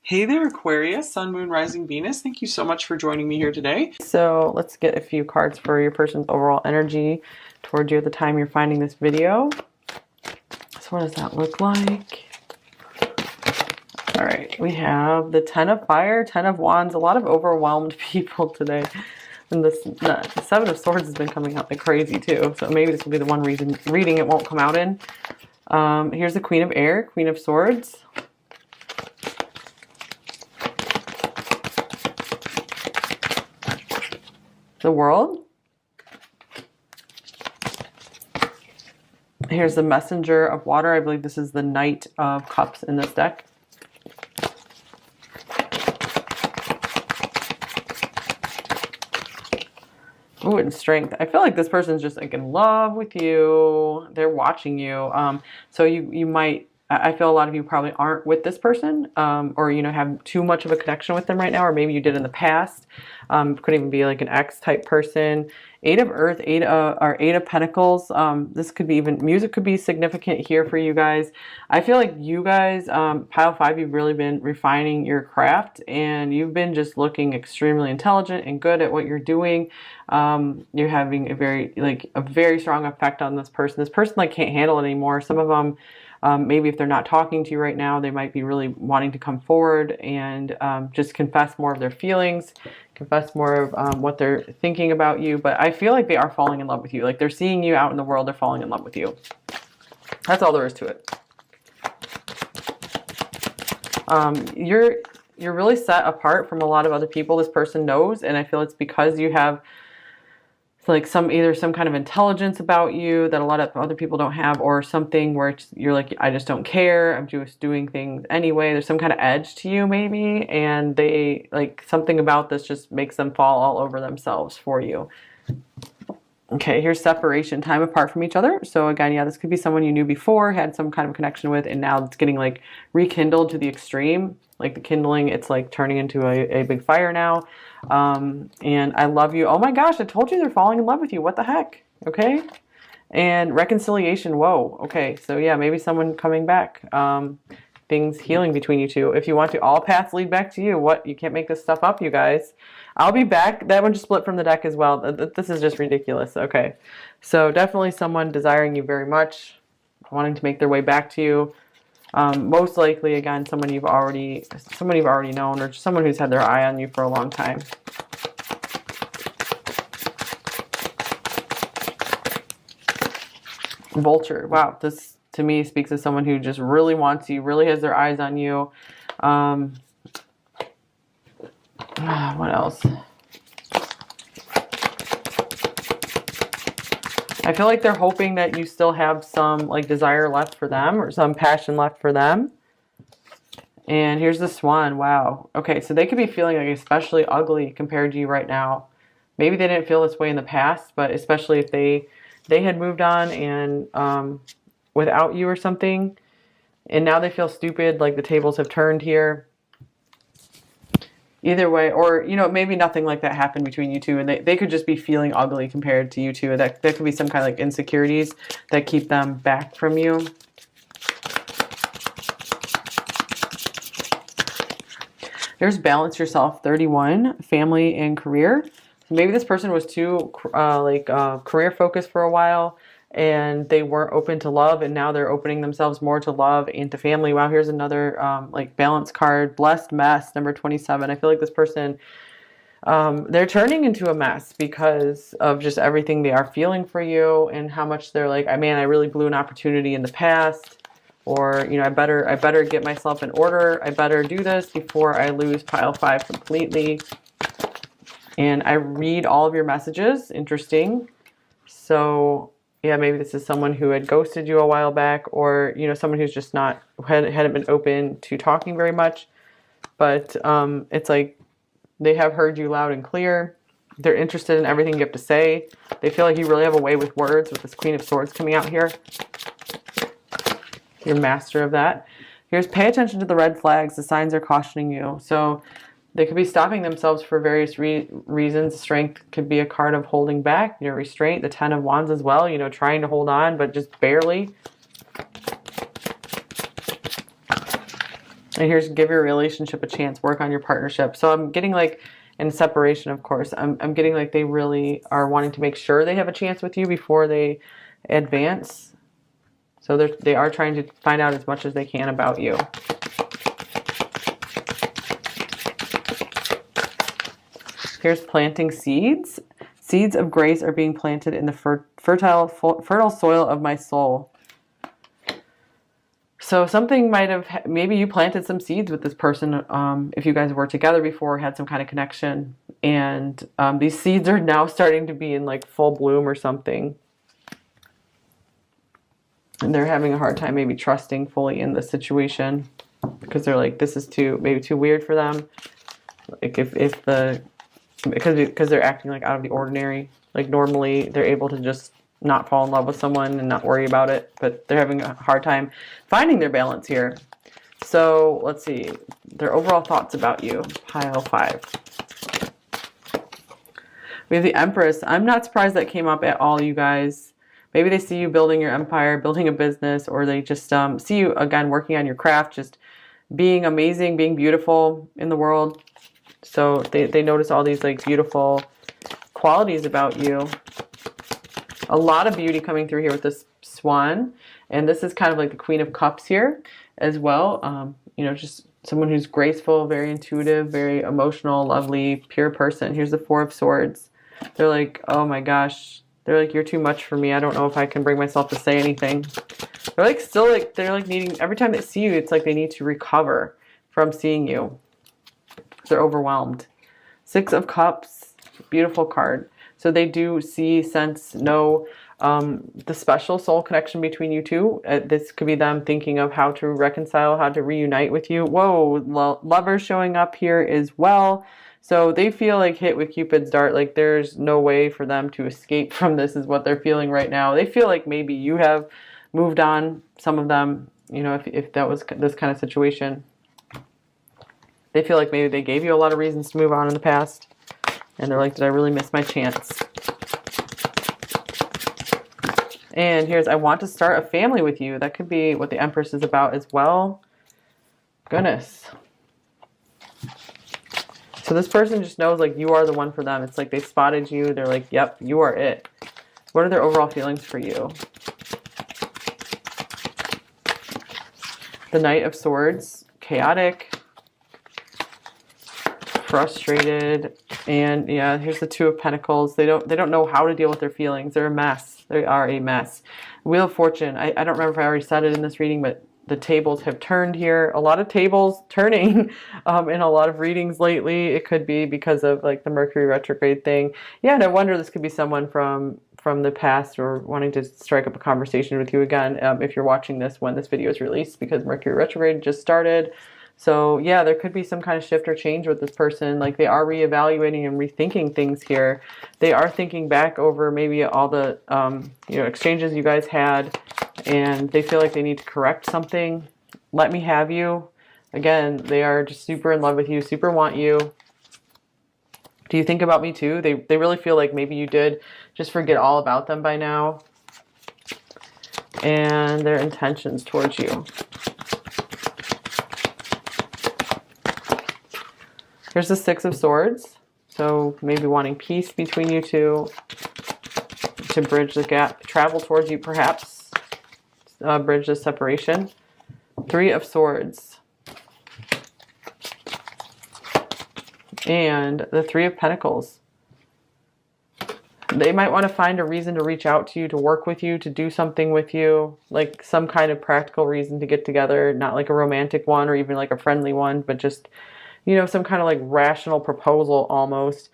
Hey there, Aquarius, Sun, Moon, Rising, Venus. Thank you so much for joining me here today. So let's get a few cards for your person's overall energy towards you at the time you're finding this video. So what does that look like? All right, we have the Ten of Fire, Ten of Wands, a lot of overwhelmed people today. And the Seven of Swords has been coming out like crazy too. So maybe this will be the one reading it won't come out in. Here's the Queen of Air, Queen of Swords. The World. Here's the Messenger of Water. I believe this is the Knight of Cups in this deck. Ooh, and Strength. I feel like this person's just like in love with you. They're watching you. So you might, I feel a lot of you probably aren't with this person, or have too much of a connection with them right now, or maybe you did in the past. Could even be like an ex type person. Eight of Earth, Eight of Pentacles. This could be even music could be significant here for you guys. I feel like you guys, pile 5, you've really been refining your craft, and you've been just looking extremely intelligent and good at what you're doing. You're having a very strong effect on this person. This person like can't handle it anymore. Some of them. Maybe if they're not talking to you right now, they might be really wanting to come forward and just confess more of their feelings, confess more of what they're thinking about you. But I feel like they are falling in love with you. Like they're seeing you out in the world, they're falling in love with you. That's all there is to it. You're really set apart from a lot of other people this person knows, and I feel it's because you have like either some kind of intelligence about you that a lot of other people don't have, or something where you're like, I just don't care, I'm just doing things anyway. There's some kind of edge to you maybe, and they like something about this just makes them fall all over themselves for you. Okay, here's separation, time apart from each other. So again, yeah, this could be someone you knew before, had some kind of connection with, and now it's getting like rekindled to the extreme. Like the kindling, it's like turning into a big fire now. And I love you. Oh my gosh, I told you they're falling in love with you. What the heck? Okay. And reconciliation. Whoa. Okay. So yeah, maybe someone coming back. Things healing between you two. If you want to, all paths lead back to you. What? You can't make this stuff up, you guys. I'll be back. That one just split from the deck as well. This is just ridiculous. Okay. So definitely someone desiring you very much, wanting to make their way back to you. Most likely, again, someone you've already known, or just someone who's had their eye on you for a long time. Vulture. Wow, this to me speaks of someone who just really wants you, really has their eyes on you. What else? I feel like they're hoping that you still have some like desire left for them, or some passion left for them. And here's the Swan. Wow. Okay, so they could be feeling like especially ugly compared to you right now. Maybe they didn't feel this way in the past, but especially if they had moved on and without you or something, and now they feel stupid, like the tables have turned here. Either way, or maybe nothing like that happened between you two, and they could just be feeling ugly compared to you two. That could be some kind of like insecurities that keep them back from you. There's Balance Yourself, 31, family and career. Maybe this person was too career focused for a while, and they weren't open to love, and now they're opening themselves more to love and to family. Wow, here's another balance card. Blessed Mess, number 27. I feel like this person, they're turning into a mess because of just everything they are feeling for you, and how much they're like, man, I really blew an opportunity in the past, or I better get myself in order. I better do this before I lose pile 5 completely. And I read all of your messages. Interesting. So yeah, maybe this is someone who had ghosted you a while back, or someone who's just hadn't been open to talking very much. But it's like they have heard you loud and clear. They're interested in everything you have to say. They feel like you really have a way with words, with this Queen of Swords coming out here. You're master of that. Here's pay attention to the red flags. The signs are cautioning you. So they could be stopping themselves for various reasons. Strength could be a card of holding back, restraint. The Ten of Wands as well, trying to hold on, but just barely. And here's give your relationship a chance, work on your partnership. So I'm getting like in separation, of course, I'm getting like they really are wanting to make sure they have a chance with you before they advance. So they are trying to find out as much as they can about you. Here's planting seeds. Seeds of grace are being planted in the fertile soil of my soul. So something might have, maybe you planted some seeds with this person if you guys were together before, had some kind of connection. And these seeds are now starting to be in like full bloom or something. And they're having a hard time maybe trusting fully in the situation because they're like, this is maybe too weird for them. Like because they're acting like out of the ordinary. Like normally they're able to just not fall in love with someone and not worry about it, but they're having a hard time finding their balance here. So let's see their overall thoughts about you. Pile 5. We have the Empress. I'm not surprised that came up at all, you guys. Maybe they see you building your empire, building a business, or they just see you again working on your craft, just being amazing, being beautiful in the world. So they notice all these like beautiful qualities about you. A lot of beauty coming through here with this swan. And this is kind of like the Queen of Cups here as well. You know, just someone who's graceful, very intuitive, very emotional, lovely, pure person. Here's the 4 of Swords. They're like, oh my gosh. They're like, you're too much for me. I don't know if I can bring myself to say anything. They're like still like, they're like needing, every time they see you, it's like they need to recover from seeing you. They're overwhelmed. 6 of Cups, beautiful card. So they do see, sense, know the special soul connection between you two. This could be them thinking of how to reconcile, how to reunite with you. Whoa, Lovers showing up here as well. So they feel like hit with Cupid's dart. Like there's no way for them to escape from this is what they're feeling right now. They feel like maybe you have moved on, some of them, you know, if that was this kind of situation. They feel like maybe they gave you a lot of reasons to move on in the past. And they're like, did I really miss my chance? And here's, I want to start a family with you. That could be what the Empress is about as well. Goodness. So this person just knows like you are the one for them. It's like they spotted you. They're like, yep, you are it. What are their overall feelings for you? The Knight of Swords, chaotic, frustrated, and yeah, here's the 2 of Pentacles. They don't know how to deal with their feelings. They're a mess. They are a mess. Wheel of Fortune. I don't remember if I already said it in this reading, but the tables have turned here. A lot of tables turning in a lot of readings lately. It could be because of like the Mercury retrograde thing. Yeah, and I wonder this could be someone from the past or wanting to strike up a conversation with you again if you're watching this when this video is released, because Mercury retrograde just started. So yeah, there could be some kind of shift or change with this person. Like they are reevaluating and rethinking things here. They are thinking back over maybe all the you know, exchanges you guys had, and they feel like they need to correct something. Let me have you. Again, they are just super in love with you, super want you. Do you think about me too? They really feel like maybe you did just forget all about them by now. And their intentions towards you. Here's the 6 of Swords. So maybe wanting peace between you two, to bridge the gap, travel towards you perhaps, bridge the separation. 3 of Swords. And the 3 of Pentacles. They might want to find a reason to reach out to you, to work with you, to do something with you, like some kind of practical reason to get together, not like a romantic one or even like a friendly one, but just, you know, some kind of like rational proposal almost.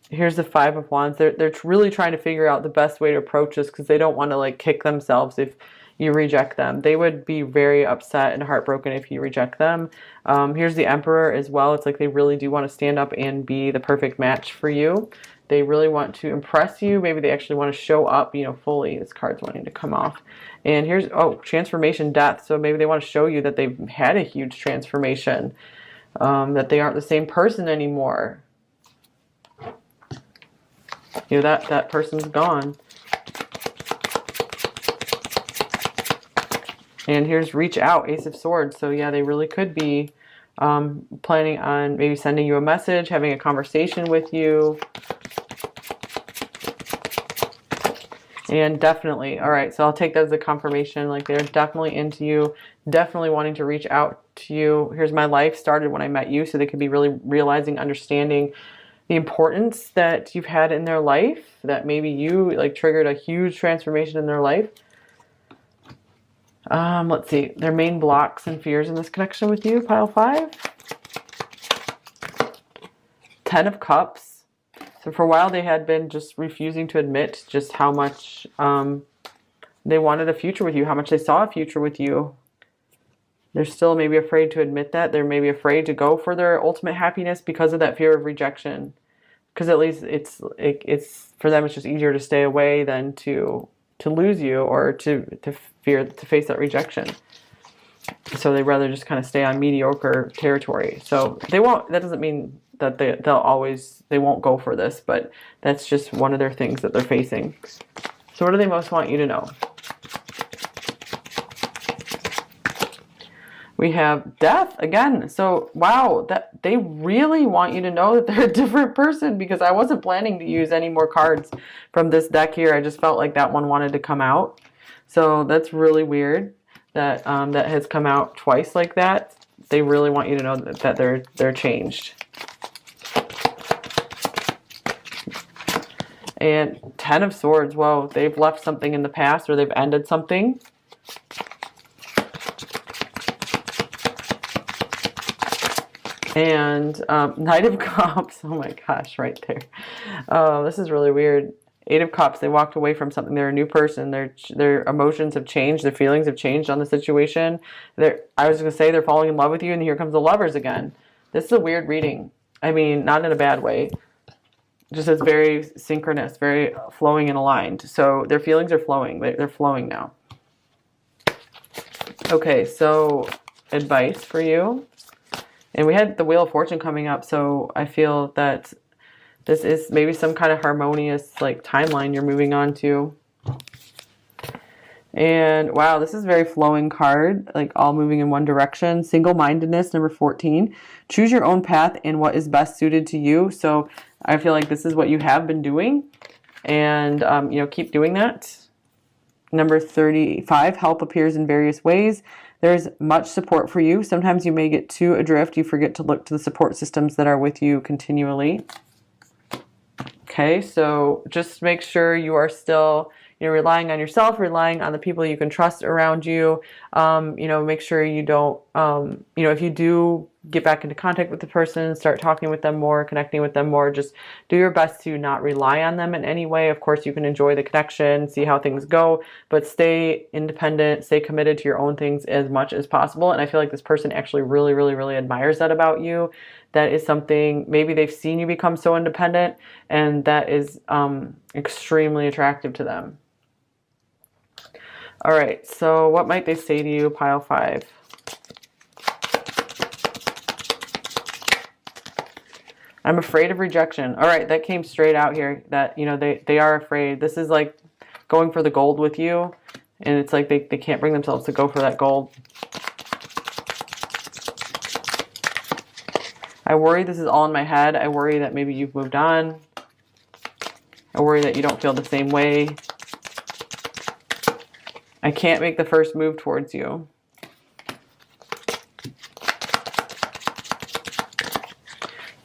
Here's the 5 of Wands. They're really trying to figure out the best way to approach this because they don't want to like kick themselves if you reject them. They would be very upset and heartbroken if you reject them. Here's the Emperor as well. It's like they really do want to stand up and be the perfect match for you. They really want to impress you. Maybe they actually want to show up, you know, fully. This card's wanting to come off. And here's, oh, transformation, death. So maybe they want to show you that they've had a huge transformation, that they aren't the same person anymore. You know, that person's gone. And here's reach out, Ace of Swords. So yeah, they really could be planning on maybe sending you a message, having a conversation with you. And definitely, all right, so I'll take that as a confirmation. Like they're definitely into you, definitely wanting to reach out to you. Here's my life started when I met you. So they could be really realizing, understanding the importance that you've had in their life, that maybe you like triggered a huge transformation in their life. Let's see, their main blocks and fears in this connection with you, pile 5. 10 of Cups. So for a while they had been just refusing to admit just how much they wanted a future with you, how much they saw a future with you. They're still maybe afraid to admit that. They're maybe afraid to go for their ultimate happiness because of that fear of rejection. Because at least it's for them, it's just easier to stay away than to lose you, or to face that rejection. So they'd rather just kind of stay on mediocre territory. So they won't, that doesn't mean that they won't go for this, but that's just one of their things that they're facing. So what do they most want you to know? We have Death again. So wow, that they really want you to know that they're a different person, because I wasn't planning to use any more cards from this deck here. I just felt like that one wanted to come out. So that's really weird that that has come out twice like that. They really want you to know that they're changed. And 10 of Swords. Whoa, they've left something in the past, or they've ended something. And Knight of Cups. Oh my gosh, right there. Oh, this is really weird. 8 of Cups. They walked away from something. They're a new person. Their emotions have changed. Their feelings have changed on the situation. I was going to say they're falling in love with you, and here comes the Lovers again. This is a weird reading. I mean, not in a bad way. Just it's very synchronous, very flowing and aligned. So their feelings are flowing. They're flowing now. Okay, so advice for you. And we had the Wheel of Fortune coming up, so I feel that this is maybe some kind of harmonious like timeline you're moving on to. And wow, this is a very flowing card, like all moving in one direction. Single-mindedness, number 14. Choose your own path and what is best suited to you. So I feel like this is what you have been doing, and you know, keep doing that. Number 35, help appears in various ways. There's much support for you. Sometimes you may get too adrift. You forget to look to the support systems that are with you continually. Okay, so just make sure you are still, you know, relying on yourself, relying on the people you can trust around you. You know, make sure you don't, you know, if you do get back into contact with the person, start talking with them more, connecting with them more, just do your best to not rely on them in any way. Of course, you can enjoy the connection, see how things go, but stay independent, stay committed to your own things as much as possible. And I feel like this person actually really, really, really admires that about you. That is something, maybe they've seen you become so independent, and that is extremely attractive to them. All right, so what might they say to you, pile 5? I'm afraid of rejection. All right, that came straight out here, that, you know, they are afraid. This is like going for the gold with you, and it's like they can't bring themselves to go for that gold. I worry this is all in my head. I worry that maybe you've moved on. I worry that you don't feel the same way. I can't make the first move towards you.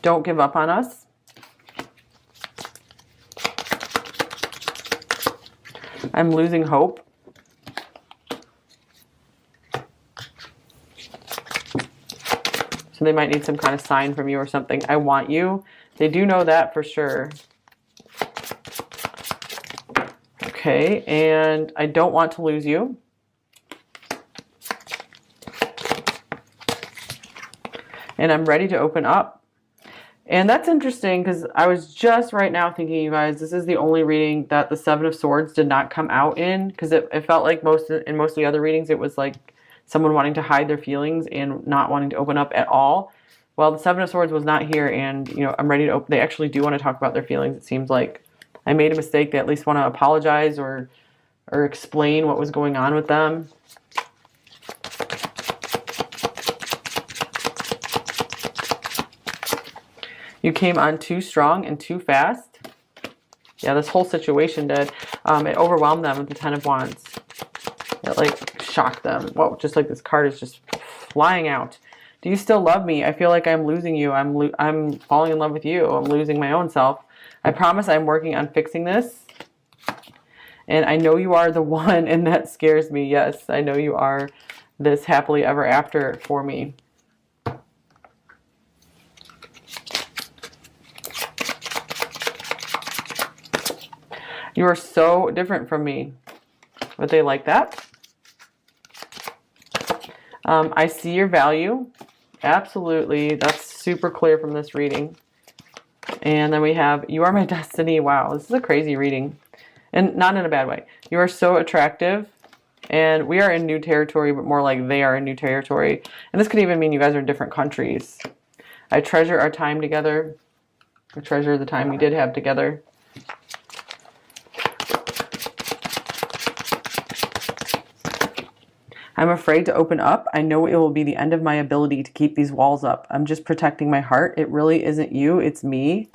Don't give up on us. I'm losing hope. So they might need some kind of sign from you or something. I want you. They do know that for sure. Okay, and I don't want to lose you. And I'm ready to open up. And that's interesting, because I was just right now thinking, you guys, this is the only reading that the 7 of Swords did not come out in, because it felt like in most of the other readings, it was like someone wanting to hide their feelings and not wanting to open up at all. Well, the 7 of Swords was not here, and you know, I'm ready to open. They actually do want to talk about their feelings. It seems like I made a mistake. They at least want to apologize or explain what was going on with them. You came on too strong and too fast. Yeah, this whole situation did. It overwhelmed them with the Ten of Wands. It like shocked them. Whoa, just like this card is just flying out. Do you still love me? I feel like I'm losing you. I'm falling in love with you. I'm losing my own self. I promise I'm working on fixing this. And I know you are the one, and that scares me. Yes, I know you are this happily ever after for me. You are so different from me. Would they like that? I see your value. Absolutely. That's super clear from this reading. And then we have, you are my destiny. Wow, this is a crazy reading. And not in a bad way. You are so attractive. And we are in new territory, but more like they are in new territory. And this could even mean you guys are in different countries. I treasure our time together. I treasure the time we did have together. I'm afraid to open up. I know it will be the end of my ability to keep these walls up. I'm just protecting my heart. It really isn't you, it's me.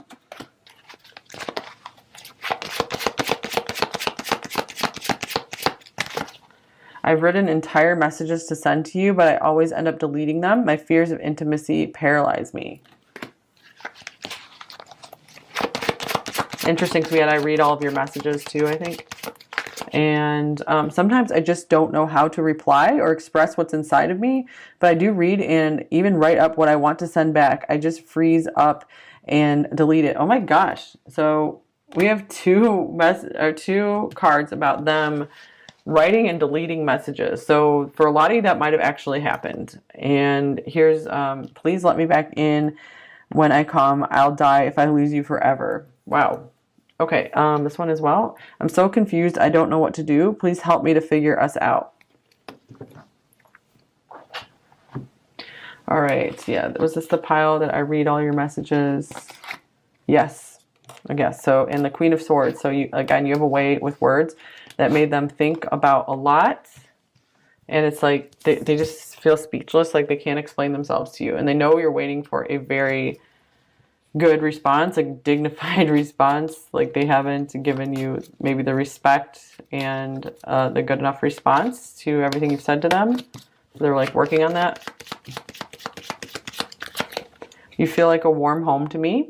I've written entire messages to send to you, but I always end up deleting them. My fears of intimacy paralyze me. Interesting, because I read all of your messages too, I think. And sometimes I just don't know how to reply or express what's inside of me, but I do read and even write up what I want to send back. I just freeze up and delete it. Oh my gosh. So we have two cards about them writing and deleting messages. So for a lot of you, that might have actually happened. And here's, please let me back in when I come. I'll die if I lose you forever. Wow. Okay, this one as well. I'm so confused. I don't know what to do. Please help me to figure us out. All right, yeah. Was this the pile that I read all your messages? Yes, I guess. So, and the Queen of Swords. So, you again, you have a way with words that made them think about a lot. And it's like they just feel speechless, like they can't explain themselves to you. And they know you're waiting for a very good response, a dignified response, like they haven't given you maybe the respect and the good enough response to everything you've said to them. So they're like working on that. You feel like a warm home to me.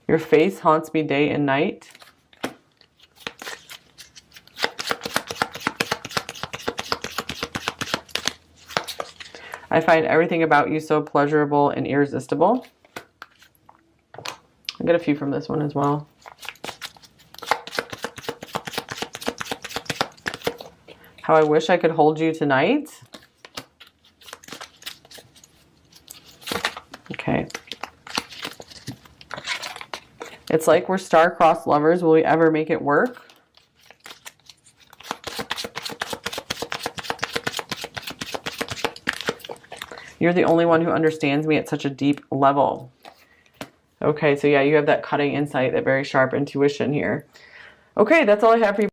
Your face haunts me day and night. I find everything about you so pleasurable and irresistible. I get a few from this one as well. How I wish I could hold you tonight. Okay. It's like we're star-crossed lovers. Will we ever make it work? You're the only one who understands me at such a deep level. Okay, so yeah, you have that cutting insight, that very sharp intuition here. Okay, that's all I have for you.